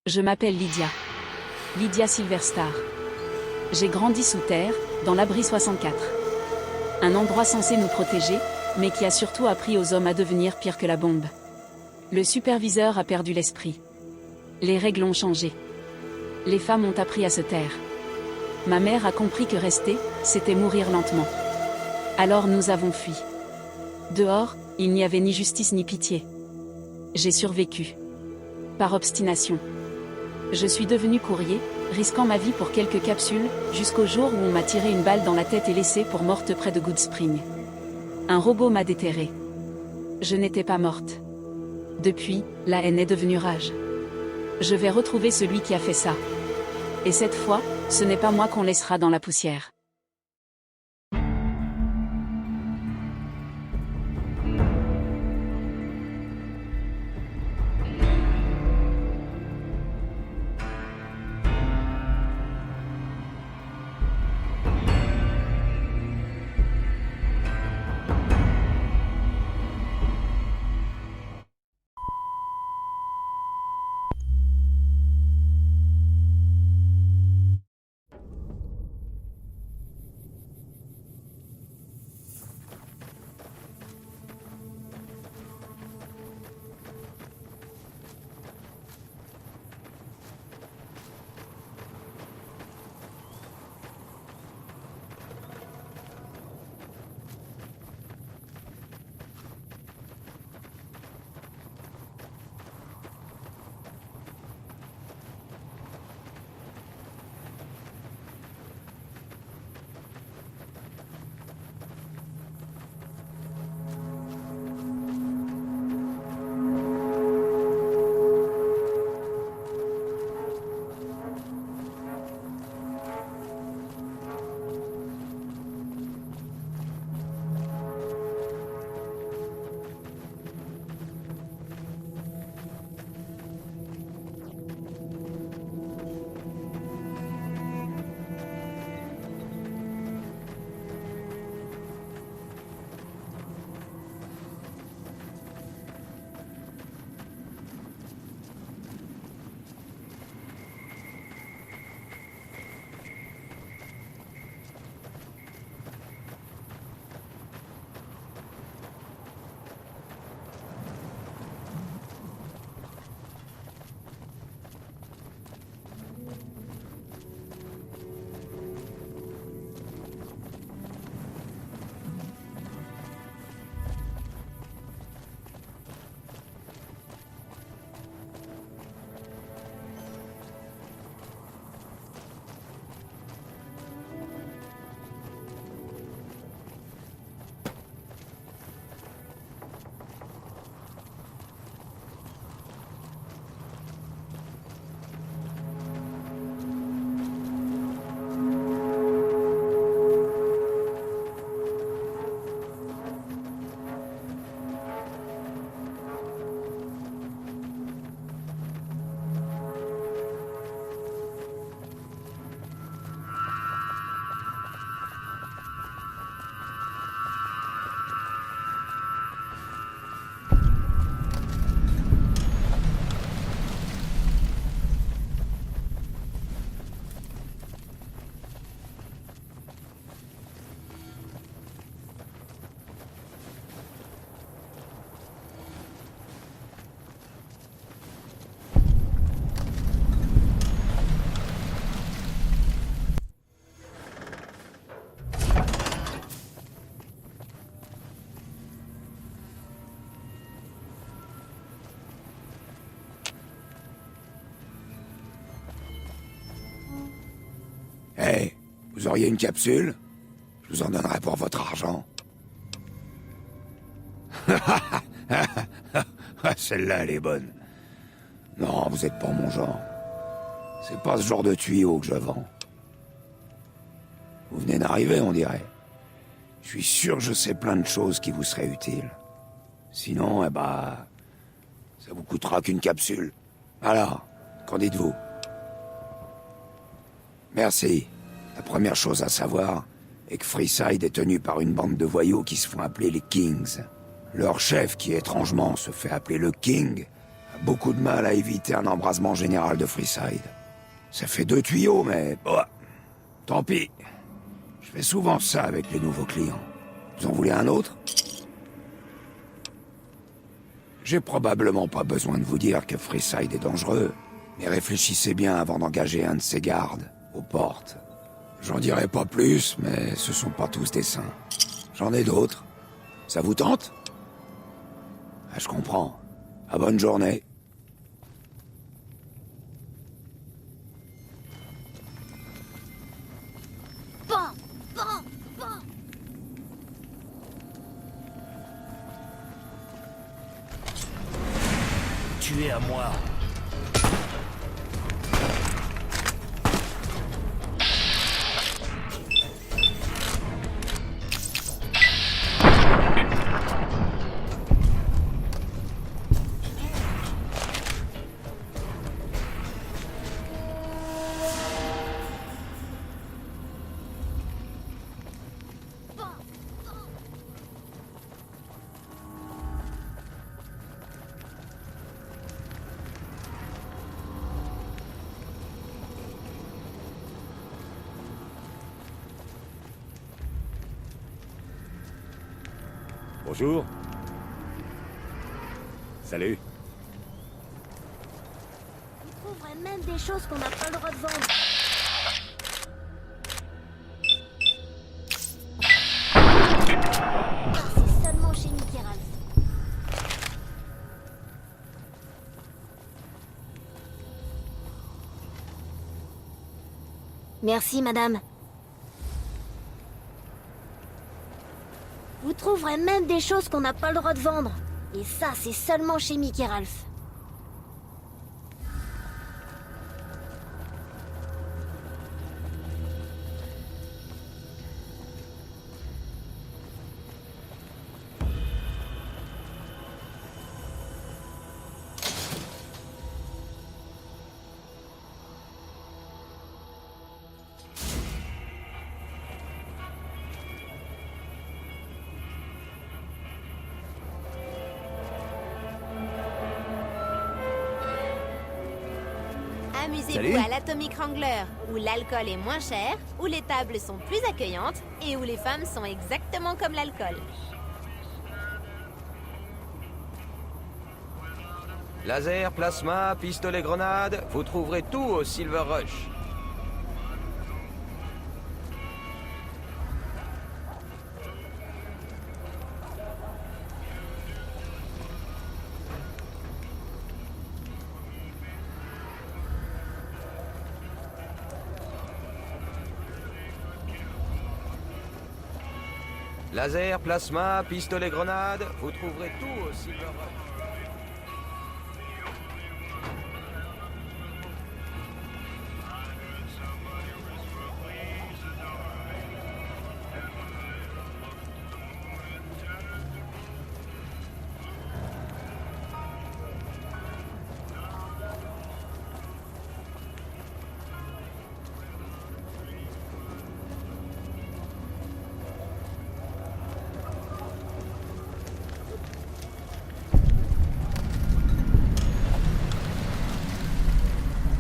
Je m'appelle Lydia. Lydia Silverstar. J'ai grandi sous terre, dans l'abri 64. Un endroit censé nous protéger, mais qui a surtout appris aux hommes à devenir pire que la bombe. Le superviseur a perdu l'esprit. Les règles ont changé. Les femmes ont appris à se taire. Ma mère a compris que rester, c'était mourir lentement. Alors nous avons fui. Dehors, il n'y avait ni justice ni pitié. J'ai survécu. Par obstination. Je suis devenu courrier, risquant ma vie pour quelques capsules, jusqu'au jour où on m'a tiré une balle dans la tête et laissée pour morte près de Good Spring. Un robot m'a déterré. Je n'étais pas morte. Depuis, la haine est devenue rage. Je vais retrouver celui qui a fait ça. Et cette fois, ce n'est pas moi qu'on laissera dans la poussière. Hey, vous auriez une capsule? Je vous en donnerai pour votre argent. Celle-là, elle est bonne. Non, vous êtes pas mon genre. C'est pas ce genre de tuyau que je vends. Vous venez d'arriver, on dirait. Je suis sûr que je sais plein de choses qui vous seraient utiles. Sinon, ça vous coûtera qu'une capsule. Alors, qu'en dites-vous? Merci. La première chose à savoir est que Freeside est tenu par une bande de voyous qui se font appeler les Kings. Leur chef, qui étrangement se fait appeler le King, a beaucoup de mal à éviter un embrasement général de Freeside. Ça fait 2 tuyaux, mais... Bah, tant pis. Je fais souvent ça avec les nouveaux clients. Vous en voulez un autre? J'ai probablement pas besoin de vous dire que Freeside est dangereux, mais réfléchissez bien avant d'engager un de ses gardes, aux portes. J'en dirai pas plus, mais ce sont pas tous des saints. J'en ai d'autres. Ça vous tente? Ah, je comprends. À bonne journée. Bon, bon, bon. Tu es à moi. Bonjour. Salut. On trouverait même des choses qu'on n'a pas le droit de vendre. Ah, c'est seulement chez Mickey Ralph. Merci, madame. Vous trouverez même des choses qu'on n'a pas le droit de vendre. Et ça, c'est seulement chez Mickey Ralph. Salut. Amusez-vous à l'Atomic Wrangler, où l'alcool est moins cher, où les tables sont plus accueillantes et où les femmes sont exactement comme l'alcool. Laser, plasma, pistolet, grenade, vous trouverez tout au Silver Rush. Laser, plasma, pistolet, grenade, vous trouverez tout au Silver Rush.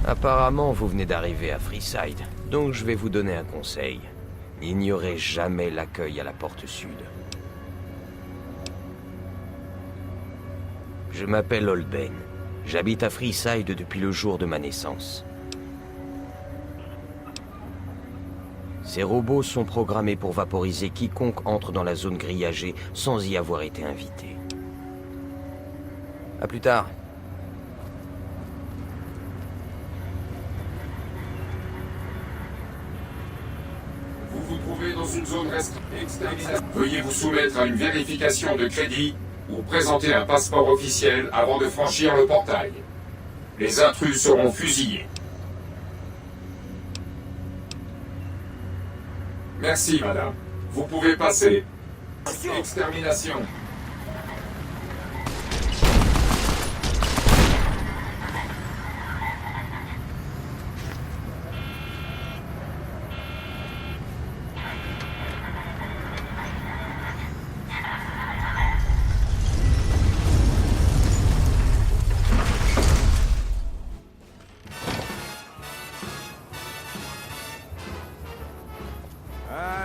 Apparemment, vous venez d'arriver à Freeside, donc je vais vous donner un conseil. N'ignorez jamais l'accueil à la porte sud. Je m'appelle Holden. J'habite à Freeside depuis le jour de ma naissance. Ces robots sont programmés pour vaporiser quiconque entre dans la zone grillagée sans y avoir été invité. À plus tard. Vous vous trouvez dans une zone restreinte. Veuillez vous soumettre à une vérification de crédit ou présenter un passeport officiel avant de franchir le portail. Les intrus seront fusillés. Merci, madame. Vous pouvez passer. Extermination.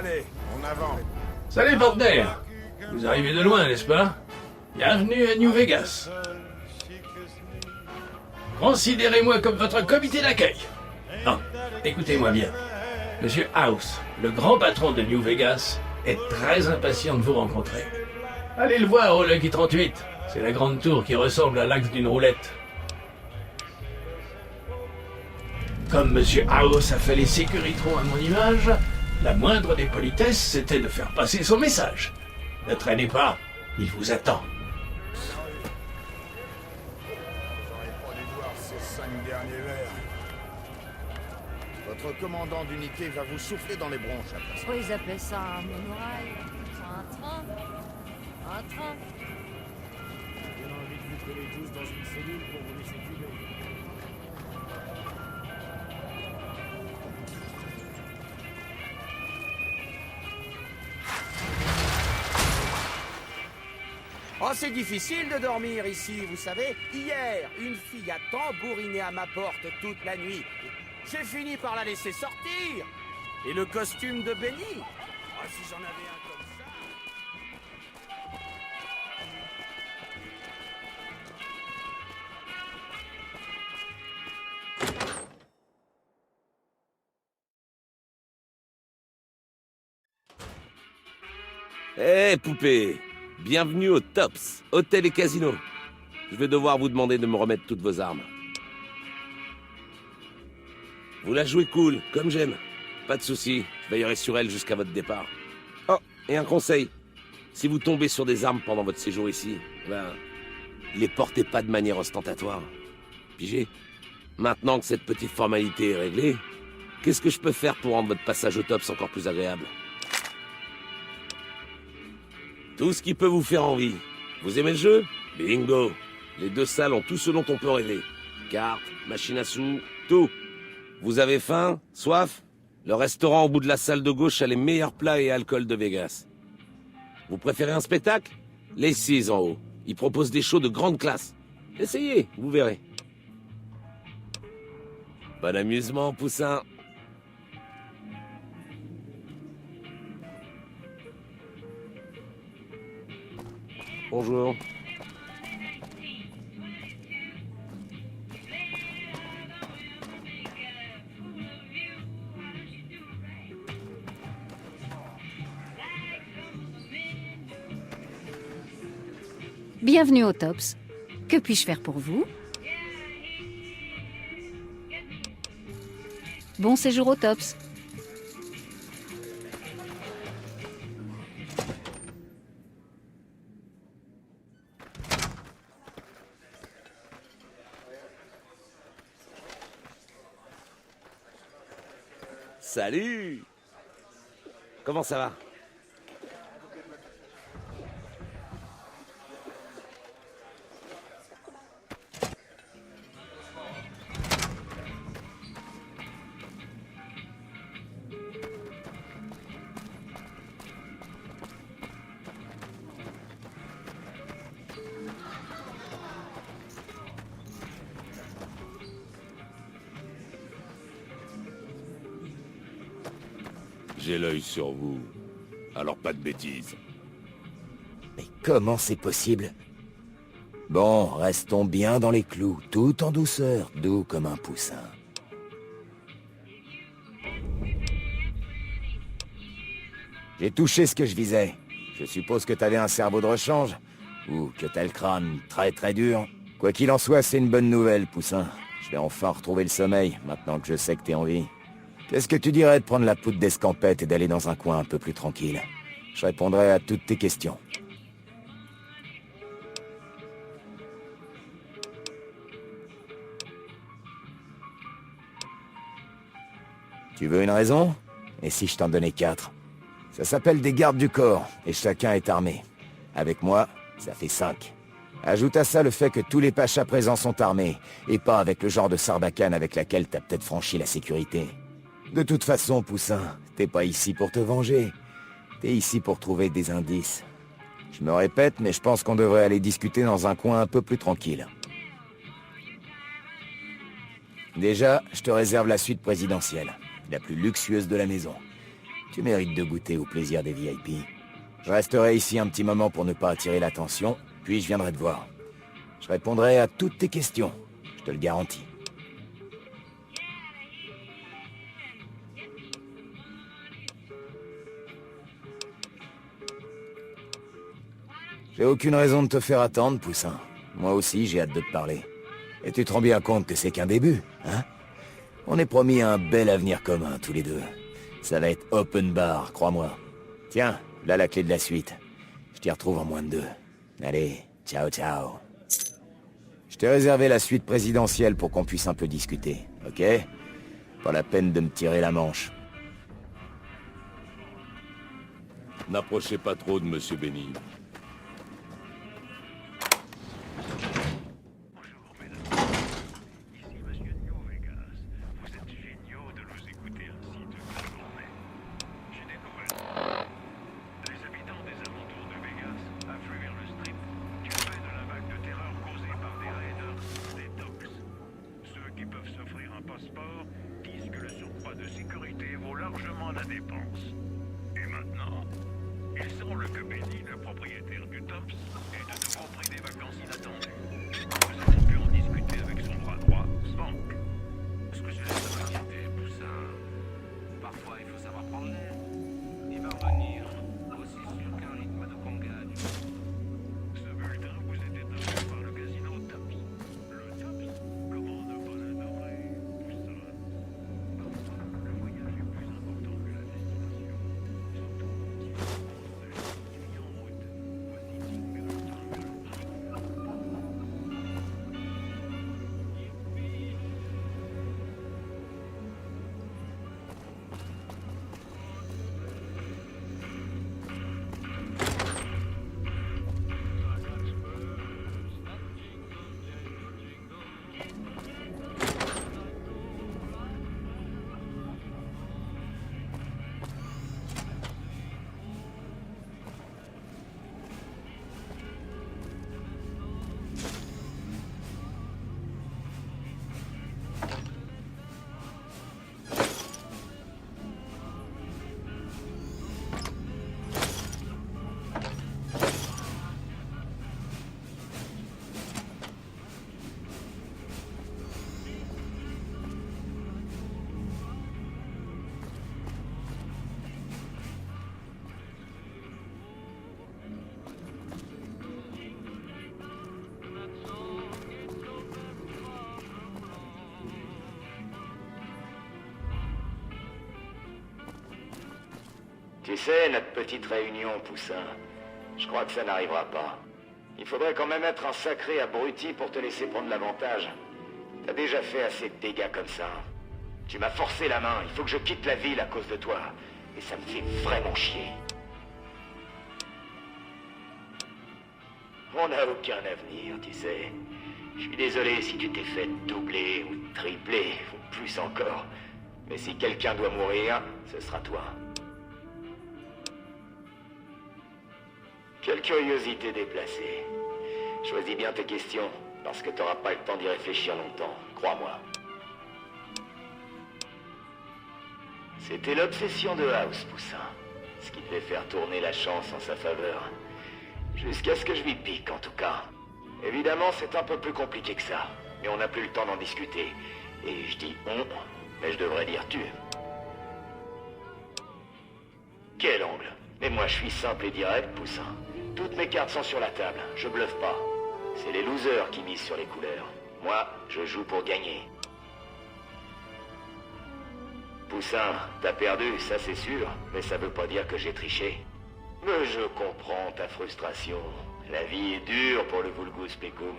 Allez, on avance. Salut, partenaire. Vous arrivez de loin, n'est-ce pas? Bienvenue à New Vegas. Considérez-moi comme votre comité d'accueil. Non, écoutez-moi bien. Monsieur House, le grand patron de New Vegas, est très impatient de vous rencontrer. Allez le voir au Lucky 38. C'est la grande tour qui ressemble à l'axe d'une roulette. Comme Monsieur House a fait les sécuritrons à mon image, la moindre des politesses, c'était de faire passer son message. Ne traînez pas, il vous attend. J'aurais pas dû boire ces 5 derniers verres. Votre commandant d'unité va vous souffler dans les bronches après ça. Oh, ils appellent ça un monorail. Un train. Un train. J'ai envie de vous coller tous dans une cellule pour vous laisser culer. Oh, c'est difficile de dormir ici, vous savez. Hier, une fille a tambouriné à ma porte toute la nuit. J'ai fini par la laisser sortir. Et le costume de Benny. Oh, si j'en avais un comme ça. Hé, poupée! Bienvenue au Tops, hôtel et casino. Je vais devoir vous demander de me remettre toutes vos armes. Vous la jouez cool, comme j'aime. Pas de soucis, je veillerai sur elle jusqu'à votre départ. Oh, et un conseil. Si vous tombez sur des armes pendant votre séjour ici, ben, les portez pas de manière ostentatoire. Pigé? Maintenant que cette petite formalité est réglée, qu'est-ce que je peux faire pour rendre votre passage au Tops encore plus agréable? Tout ce qui peut vous faire envie. Vous aimez le jeu? Bingo! Les 2 salles ont tout ce dont on peut rêver. Cartes, machines à sous, tout. Vous avez faim? Soif? Le restaurant au bout de la salle de gauche a les meilleurs plats et alcools de Vegas. Vous préférez un spectacle? Les 6 en haut. Ils proposent des shows de grande classe. Essayez, vous verrez. Bon amusement, poussin. Bonjour. Bienvenue au Tops. Que puis-je faire pour vous? Bon séjour au Tops. Salut! Comment ça va? J'ai l'œil sur vous. Alors pas de bêtises. Mais comment c'est possible? Bon, restons bien dans les clous, tout en douceur, doux comme un poussin. J'ai touché ce que je visais. Je suppose que t'avais un cerveau de rechange, ou que t'as le crâne très très dur. Quoi qu'il en soit, c'est une bonne nouvelle, poussin. Je vais enfin retrouver le sommeil, maintenant que je sais que t'es en vie. Qu'est-ce que tu dirais de prendre la poudre d'escampette et d'aller dans un coin un peu plus tranquille? Je répondrai à toutes tes questions. Tu veux une raison? Et si je t'en donnais 4? Ça s'appelle des gardes du corps, et chacun est armé. Avec moi, ça fait 5. Ajoute à ça le fait que tous les pachas présents sont armés, et pas avec le genre de sarbacane avec laquelle t'as peut-être franchi la sécurité. De toute façon, poussin, t'es pas ici pour te venger. T'es ici pour trouver des indices. Je me répète, mais je pense qu'on devrait aller discuter dans un coin un peu plus tranquille. Déjà, je te réserve la suite présidentielle, la plus luxueuse de la maison. Tu mérites de goûter au plaisir des VIP. Je resterai ici un petit moment pour ne pas attirer l'attention, puis je viendrai te voir. Je répondrai à toutes tes questions, je te le garantis. J'ai aucune raison de te faire attendre, Poussin. Moi aussi, j'ai hâte de te parler. Et tu te rends bien compte que c'est qu'un début, hein? On est promis un bel avenir commun, tous les deux. Ça va être open bar, crois-moi. Tiens, là la clé de la suite. Je t'y retrouve en moins de 2. Allez, ciao ciao. Je t'ai réservé la suite présidentielle pour qu'on puisse un peu discuter, ok? Pas la peine de me tirer la manche. N'approchez pas trop de Monsieur Benny. Tu sais, notre petite réunion, Poussin, je crois que ça n'arrivera pas. Il faudrait quand même être un sacré abruti pour te laisser prendre l'avantage. T'as déjà fait assez de dégâts comme ça. Tu m'as forcé la main, il faut que je quitte la ville à cause de toi. Et ça me fait vraiment chier. On n'a aucun avenir, tu sais. Je suis désolé si tu t'es fait doubler ou tripler, ou plus encore. Mais si quelqu'un doit mourir, ce sera toi. Quelle curiosité déplacée. Choisis bien tes questions, parce que t'auras pas le temps d'y réfléchir longtemps, crois-moi. C'était l'obsession de House, Poussin. Ce qui devait faire tourner la chance en sa faveur. Jusqu'à ce que je lui pique, en tout cas. Évidemment, c'est un peu plus compliqué que ça. Mais on n'a plus le temps d'en discuter. Et je dis on, mais je devrais dire tu. Quel angle? Mais moi, je suis simple et direct, Poussin. Toutes mes cartes sont sur la table, je bluffe pas. C'est les losers qui misent sur les couleurs. Moi, je joue pour gagner. Poussin, t'as perdu, ça c'est sûr, mais ça veut pas dire que j'ai triché. Mais je comprends ta frustration. La vie est dure pour le Vulgus Pecum.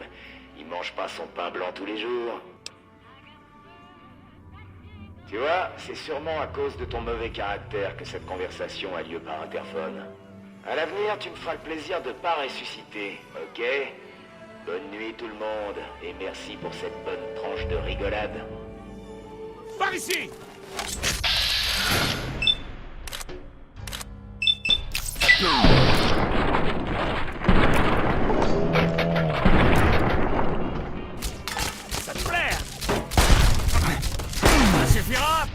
Il mange pas son pain blanc tous les jours. Tu vois, c'est sûrement à cause de ton mauvais caractère que cette conversation a lieu par interphone. À l'avenir, tu me feras le plaisir de pas ressusciter, ok? Bonne nuit tout le monde, et merci pour cette bonne tranche de rigolade. Par ici! Ça te plaît? Ça suffira!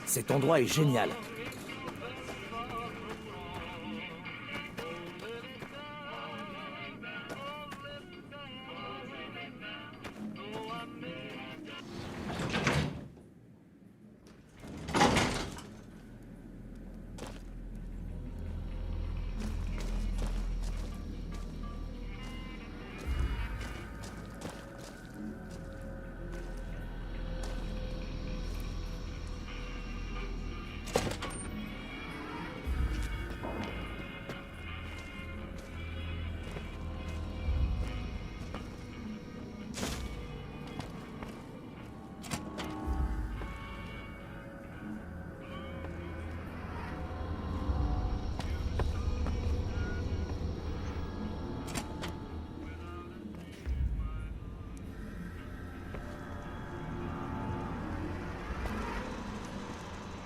Cet endroit est génial.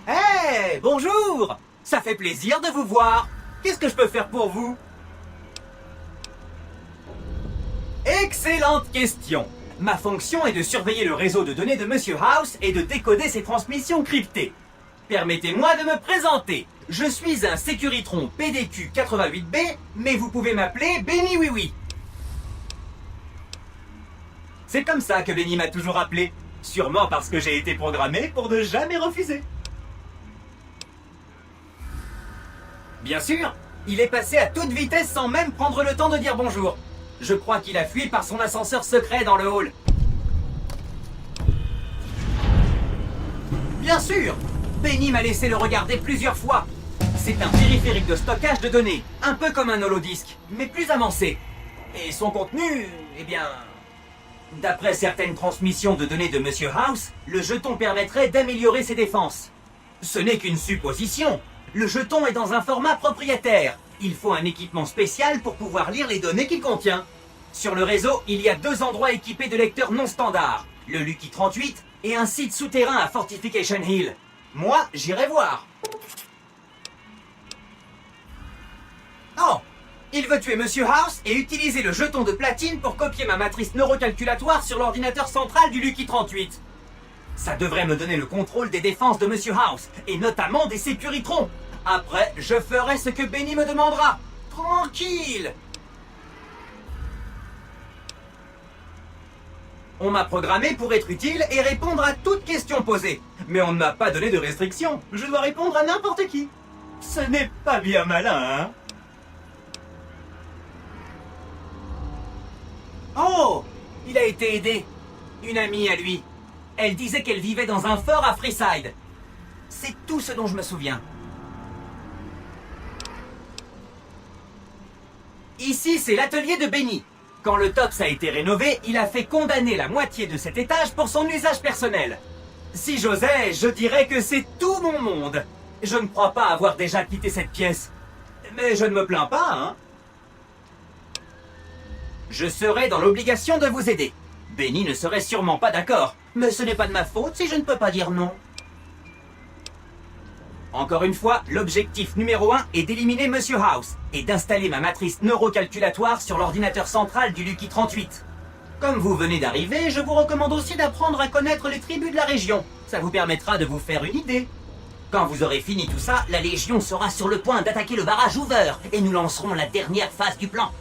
Hey, bonjour! Ça fait plaisir de vous voir. Qu'est-ce que je peux faire pour vous? Excellente question. Ma fonction est de surveiller le réseau de données de Monsieur House et de décoder ses transmissions cryptées. Permettez-moi de me présenter. Je suis un Securitron PDQ-88B, mais vous pouvez m'appeler Benny Oui Oui. C'est comme ça que Benny m'a toujours appelé. Sûrement parce que j'ai été programmé pour ne jamais refuser. Bien sûr, il est passé à toute vitesse sans même prendre le temps de dire bonjour. Je crois qu'il a fui par son ascenseur secret dans le hall. Bien sûr, Benny m'a laissé le regarder plusieurs fois. C'est un périphérique de stockage de données, un peu comme un holodisque, mais plus avancé. Et son contenu, eh bien... D'après certaines transmissions de données de Monsieur House, le jeton permettrait d'améliorer ses défenses. Ce n'est qu'une supposition. Le jeton est dans un format propriétaire. Il faut un équipement spécial pour pouvoir lire les données qu'il contient. Sur le réseau, il y a 2 endroits équipés de lecteurs non standards. Le Lucky 38 et un site souterrain à Fortification Hill. Moi, j'irai voir. Oh! Il veut tuer Monsieur House et utiliser le jeton de platine pour copier ma matrice neurocalculatoire sur l'ordinateur central du Lucky 38. Ça devrait me donner le contrôle des défenses de Monsieur House, et notamment des Securitrons. Après, je ferai ce que Benny me demandera. Tranquille! On m'a programmé pour être utile et répondre à toute question posée. Mais on ne m'a pas donné de restrictions. Je dois répondre à n'importe qui. Ce n'est pas bien malin, hein? Oh! Il a été aidé. Une amie à lui. Elle disait qu'elle vivait dans un fort à Freeside. C'est tout ce dont je me souviens. Ici, c'est l'atelier de Benny. Quand le TOPS a été rénové, il a fait condamner la moitié de cet étage pour son usage personnel. Si j'osais, je dirais que c'est tout mon monde. Je ne crois pas avoir déjà quitté cette pièce. Mais je ne me plains pas, hein. Je serai dans l'obligation de vous aider. Benny ne serait sûrement pas d'accord, mais ce n'est pas de ma faute si je ne peux pas dire non. Encore une fois, l'objectif numéro 1 est d'éliminer Monsieur House et d'installer ma matrice neurocalculatoire sur l'ordinateur central du Lucky 38. Comme vous venez d'arriver, je vous recommande aussi d'apprendre à connaître les tribus de la région. Ça vous permettra de vous faire une idée. Quand vous aurez fini tout ça, la Légion sera sur le point d'attaquer le barrage Hoover et nous lancerons la dernière phase du plan.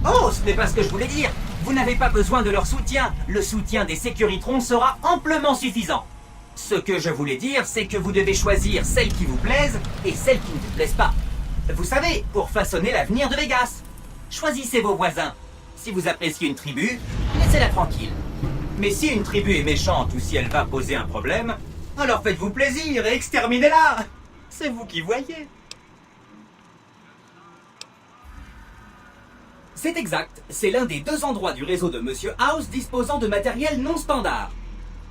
Oh, ce n'est pas ce que je voulais dire. Vous n'avez pas besoin de leur soutien. Le soutien des Securitrons sera amplement suffisant. Ce que je voulais dire, c'est que vous devez choisir celles qui vous plaisent et celles qui ne vous plaisent pas. Vous savez, pour façonner l'avenir de Vegas. Choisissez vos voisins. Si vous appréciez une tribu, laissez-la tranquille. Mais si une tribu est méchante ou si elle va poser un problème, alors faites-vous plaisir et exterminez-la. C'est vous qui voyez. C'est exact, c'est l'un des 2 endroits du réseau de Monsieur House disposant de matériel non standard.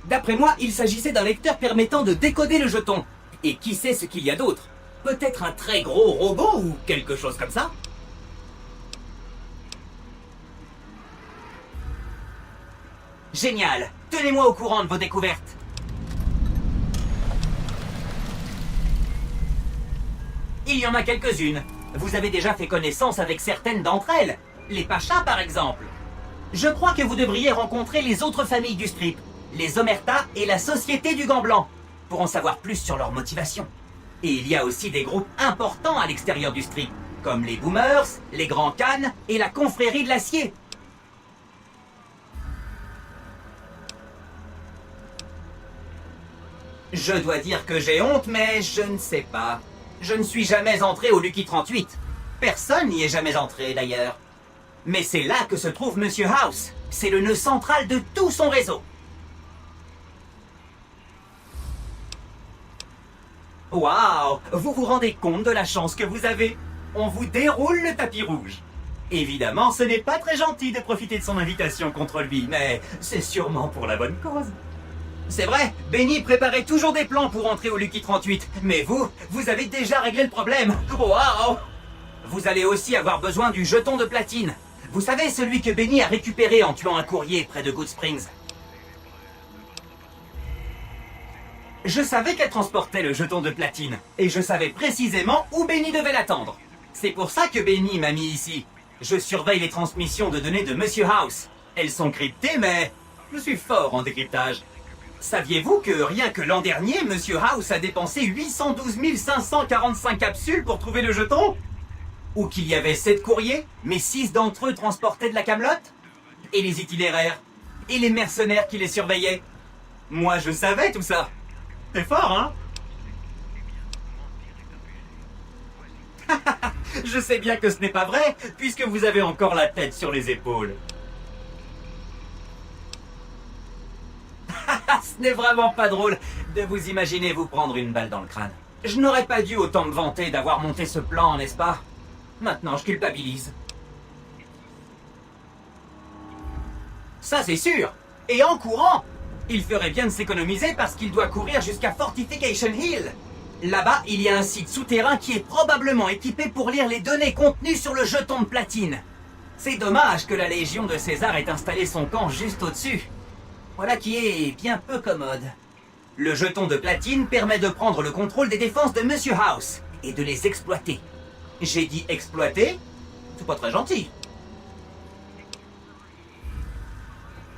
D'après moi, il s'agissait d'un lecteur permettant de décoder le jeton. Et qui sait ce qu'il y a d'autre? Peut-être un très gros robot ou quelque chose comme ça? Génial! Tenez-moi au courant de vos découvertes. Il y en a quelques-unes. Vous avez déjà fait connaissance avec certaines d'entre elles. Les Pachas, par exemple. Je crois que vous devriez rencontrer les autres familles du strip. les Omerta et la Société du Gant Blanc, pour en savoir plus sur leur motivation. Et il y a aussi des groupes importants à l'extérieur du strip, comme les Boomers, les Grands Khan et la Confrérie de l'Acier. Je dois dire que j'ai honte, mais je ne sais pas. Je ne suis jamais entré au Lucky 38. Personne n'y est jamais entré, d'ailleurs. Mais c'est là que se trouve Monsieur House. C'est le nœud central de tout son réseau. Waouh! Vous vous rendez compte de la chance que vous avez? On vous déroule le tapis rouge. Évidemment, ce n'est pas très gentil de profiter de son invitation contre lui, mais c'est sûrement pour la bonne cause. C'est vrai, Benny préparait toujours des plans pour entrer au Lucky 38, mais vous avez déjà réglé le problème. Waouh! Vous allez aussi avoir besoin du jeton de platine. Vous savez, celui que Benny a récupéré en tuant un courrier près de Good Springs. Je savais qu'elle transportait le jeton de platine, et je savais précisément où Benny devait l'attendre. C'est pour ça que Benny m'a mis ici. Je surveille les transmissions de données de Monsieur House. Elles sont cryptées, mais je suis fort en décryptage. Saviez-vous que rien que l'an dernier, Monsieur House a dépensé 812 545 capsules pour trouver le jeton? Ou qu'il y avait 7 courriers, mais 6 d'entre eux transportaient de la camelote? Et les itinéraires? Et les mercenaires qui les surveillaient? Moi, je savais tout ça. C'est fort, hein? Je sais bien que ce n'est pas vrai, puisque vous avez encore la tête sur les épaules. Ce n'est vraiment pas drôle de vous imaginer vous prendre une balle dans le crâne. Je n'aurais pas dû autant me vanter d'avoir monté ce plan, n'est-ce pas? Maintenant, je culpabilise. Ça, c'est sûr. Et en courant, il ferait bien de s'économiser parce qu'il doit courir jusqu'à Fortification Hill. Là-bas, il y a un site souterrain qui est probablement équipé pour lire les données contenues sur le jeton de platine. C'est dommage que la Légion de César ait installé son camp juste au-dessus. Voilà qui est bien peu commode. Le jeton de platine permet de prendre le contrôle des défenses de Monsieur House et de les exploiter. J'ai dit exploiter? C'est pas très gentil.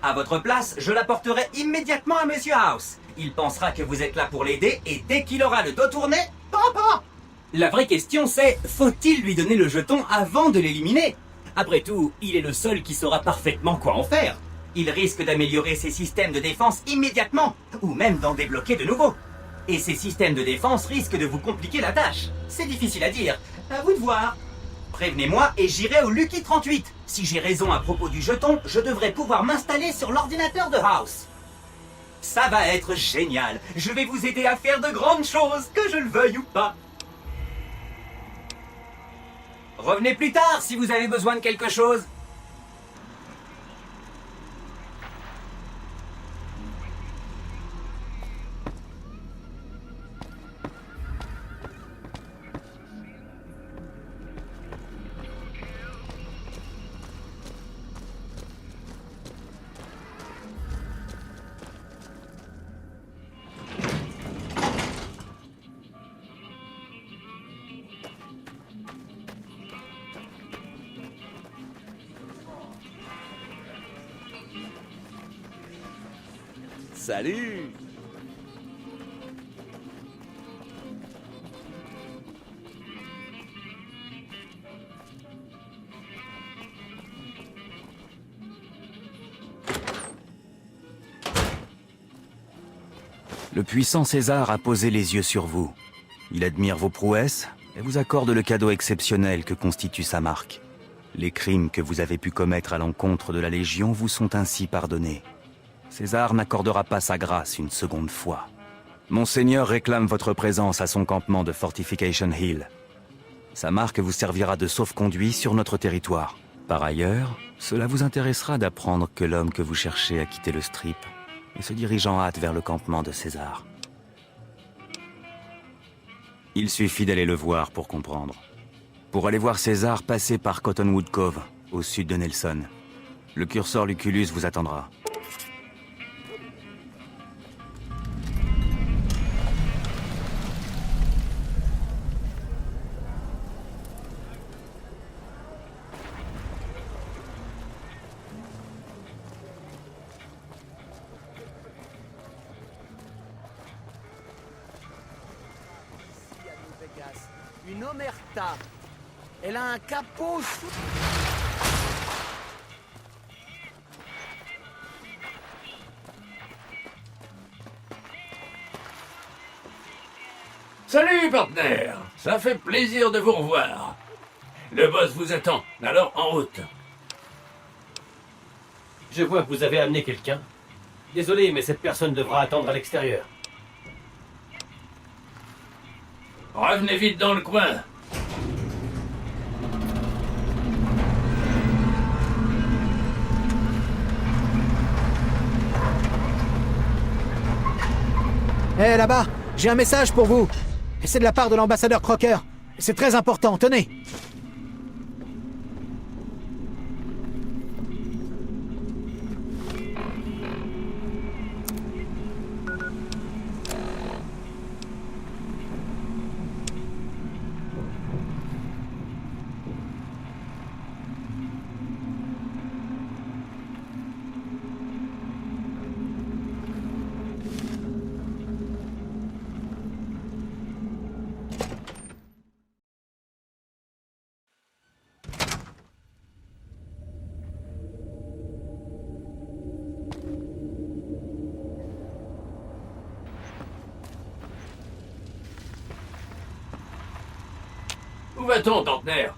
À votre place, je l'apporterai immédiatement à Monsieur House. Il pensera que vous êtes là pour l'aider et dès qu'il aura le dos tourné, papa! La vraie question c'est, faut-il lui donner le jeton avant de l'éliminer? Après tout, il est le seul qui saura parfaitement quoi en faire. Il risque d'améliorer ses systèmes de défense immédiatement, ou même d'en débloquer de nouveaux. Et ces systèmes de défense risquent de vous compliquer la tâche. C'est difficile à dire, à vous de voir. Prévenez-moi et j'irai au Lucky 38. Si j'ai raison à propos du jeton, je devrais pouvoir m'installer sur l'ordinateur de House. Ça va être génial. Je vais vous aider à faire de grandes choses, que je le veuille ou pas. Revenez plus tard si vous avez besoin de quelque chose. Salut! Le puissant César a posé les yeux sur vous. Il admire vos prouesses et vous accorde le cadeau exceptionnel que constitue sa marque. Les crimes que vous avez pu commettre à l'encontre de la Légion vous sont ainsi pardonnés. César n'accordera pas sa grâce une seconde fois. Monseigneur réclame votre présence à son campement de Fortification Hill. Sa marque vous servira de sauf-conduit sur notre territoire. Par ailleurs, cela vous intéressera d'apprendre que l'homme que vous cherchez a quitté le strip et se dirige en hâte vers le campement de César. Il suffit d'aller le voir pour comprendre. Pour aller voir César, passez par Cottonwood Cove, au sud de Nelson. Le curseur Lucullus vous attendra. une omerta. Elle a un capot sous... Salut, partenaire. Ça fait plaisir de vous revoir. Le boss vous attend, alors en route. Je vois que vous avez amené quelqu'un. Désolé, mais cette personne devra attendre à l'extérieur. Revenez vite dans le coin. Hé, là-bas, j'ai un message pour vous. Et c'est de la part de l'ambassadeur Crocker. C'est très important, tenez. Où va-t-on, partenaire?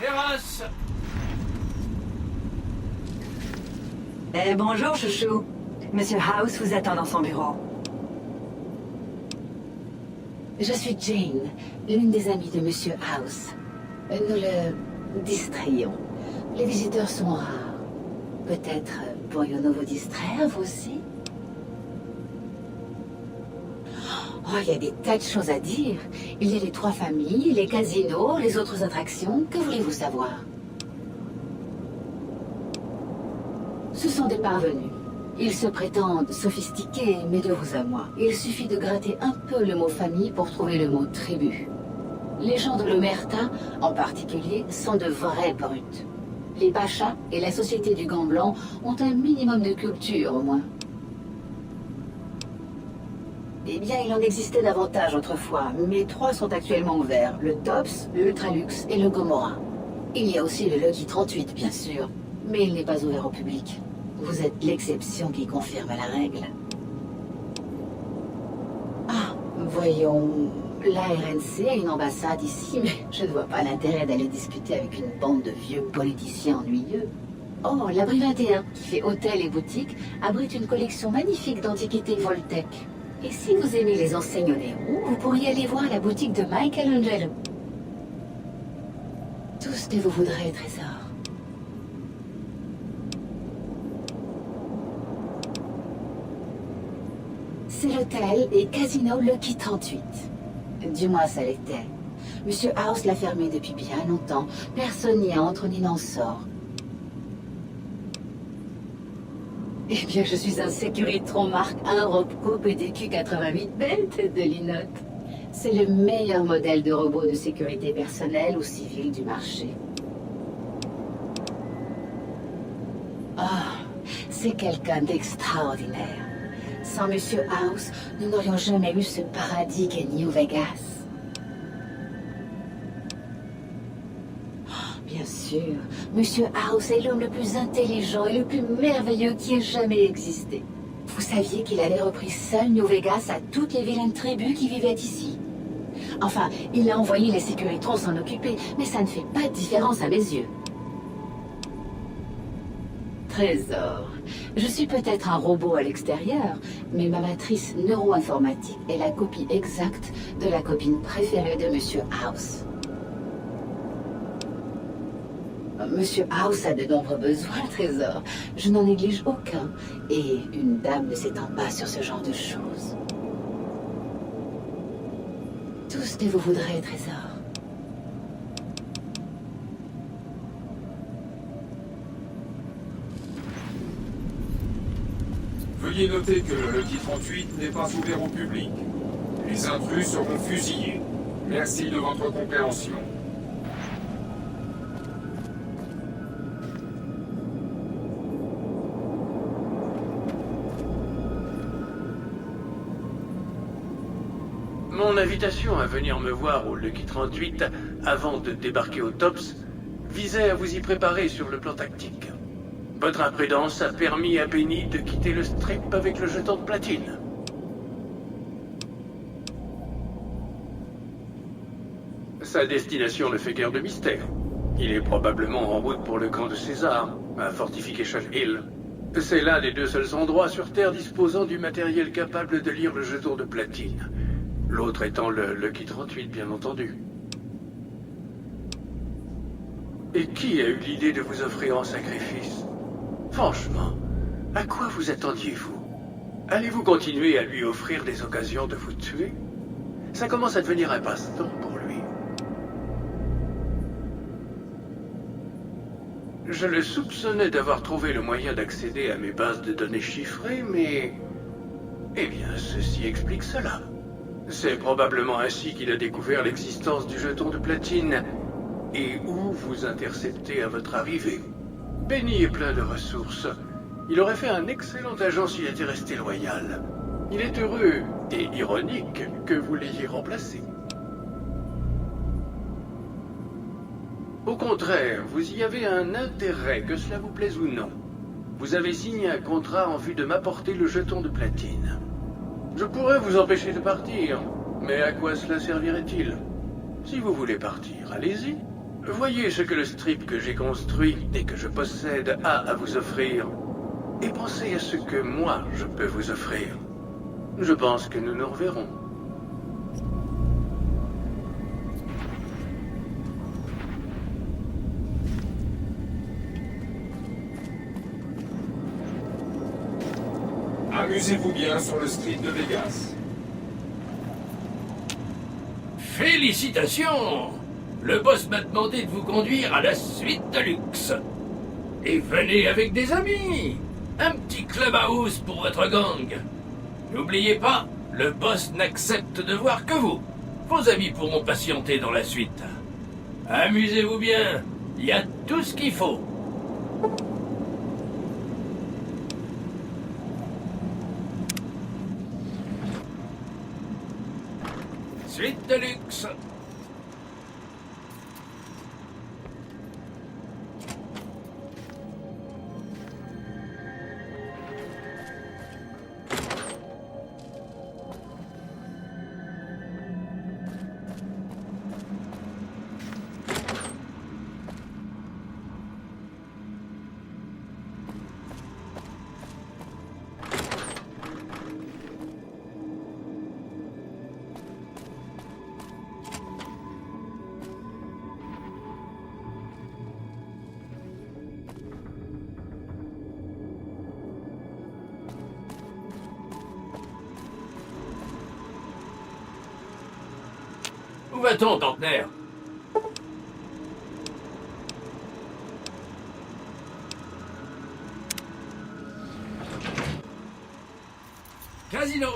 Terrasse. Bonjour, chouchou. Monsieur House vous attend dans son bureau. Je suis Jane, l'une des amies de Monsieur House. Nous le distrayons. Les visiteurs sont rares. Peut-être pourrions-nous vous distraire, vous aussi? Oh, il y a des tas de choses à dire. Il y a les 3 familles, les casinos, les autres attractions. Que voulez-vous savoir? Ce sont des parvenus. Ils se prétendent sophistiqués, mais de vous à moi, il suffit de gratter un peu le mot famille pour trouver le mot tribu. Les gens de l'Omerta, en particulier, sont de vrais brutes. Les Pachas et la Société du Gant Blanc ont un minimum de culture, au moins. Eh bien, il en existait davantage autrefois, mais 3 sont actuellement ouverts. Le Tops, le Ultralux et le Gomorrah. Il y a aussi le Lucky 38, bien sûr, mais il n'est pas ouvert au public. Vous êtes l'exception qui confirme la règle. Ah, voyons... La RNC a une ambassade ici, mais je ne vois pas l'intérêt d'aller discuter avec une bande de vieux politiciens ennuyeux. Oh, l'abri 21, qui fait hôtel et boutique, abrite une collection magnifique d'antiquités Voltec. Et si vous aimez les enseignes au néon, vous pourriez aller voir la boutique de Michelangelo. Tout ce que vous voudrez, trésor. C'est l'hôtel et casino Lucky 38. Du moins, ça l'était. Monsieur House l'a fermé depuis bien longtemps. Personne n'y entre ni n'en sort. Eh bien, je suis un Securitron Mark 1 Robco PDQ 88 Belt de Linotte. C'est le meilleur modèle de robot de sécurité personnelle ou civile du marché. Ah, c'est quelqu'un d'extraordinaire. Sans Monsieur House, nous n'aurions jamais eu ce paradis qu'est New Vegas. Bien sûr, Monsieur House est l'homme le plus intelligent et le plus merveilleux qui ait jamais existé. Vous saviez qu'il avait repris seul New Vegas à toutes les vilaines tribus qui vivaient ici? Enfin, il a envoyé les Securitrons s'en occuper, mais ça ne fait pas de différence à mes yeux. Trésor. Je suis peut-être un robot à l'extérieur, mais ma matrice neuro-informatique est la copie exacte de la copine préférée de Monsieur House. Monsieur House a de nombreux besoins, trésor. Je n'en néglige aucun. Et une dame ne s'étend pas sur ce genre de choses. Tout ce que vous voudrez, trésor. Veuillez noter que le Lucky 38 n'est pas ouvert au public. Les intrus seront fusillés. Merci de votre compréhension. Mon invitation à venir me voir au Lucky 38 avant de débarquer au Tops visait à vous y préparer sur le plan tactique. Votre imprudence a permis à Benny de quitter le strip avec le jeton de platine. Sa destination ne fait guère de mystère. Il est probablement en route pour le camp de César, à Fortification Hill. C'est l'un des 2 seuls endroits sur Terre disposant du matériel capable de lire le jeton de platine. L'autre étant le Lucky 38, bien entendu. Et qui a eu l'idée de vous offrir en sacrifice? Franchement, à quoi vous attendiez-vous? Allez-vous continuer à lui offrir des occasions de vous tuer? Ça commence à devenir un passe-temps pour lui. Je le soupçonnais d'avoir trouvé le moyen d'accéder à mes bases de données chiffrées, mais... Eh bien, ceci explique cela. C'est probablement ainsi qu'il a découvert l'existence du jeton de platine, et où vous interceptez à votre arrivée. Benny est plein de ressources. Il aurait fait un excellent agent s'il était resté loyal. Il est heureux et ironique que vous l'ayez remplacé. Au contraire, vous y avez un intérêt, que cela vous plaise ou non. Vous avez signé un contrat en vue de m'apporter le jeton de platine. Je pourrais vous empêcher de partir, mais à quoi cela servirait-il? Si vous voulez partir, allez-y. Voyez ce que le strip que j'ai construit et que je possède a à vous offrir. Et pensez à ce que moi, je peux vous offrir. Je pense que nous nous reverrons. Amusez-vous bien sur le strip de Vegas. Félicitations! Le boss m'a demandé de vous conduire à la suite de luxe. Et venez avec des amis. Un petit clubhouse pour votre gang. N'oubliez pas, le boss n'accepte de voir que vous. Vos amis pourront patienter dans la suite. Amusez-vous bien. Il y a tout ce qu'il faut. Suite de luxe. Où va-t-on, Tantenaire? Casino.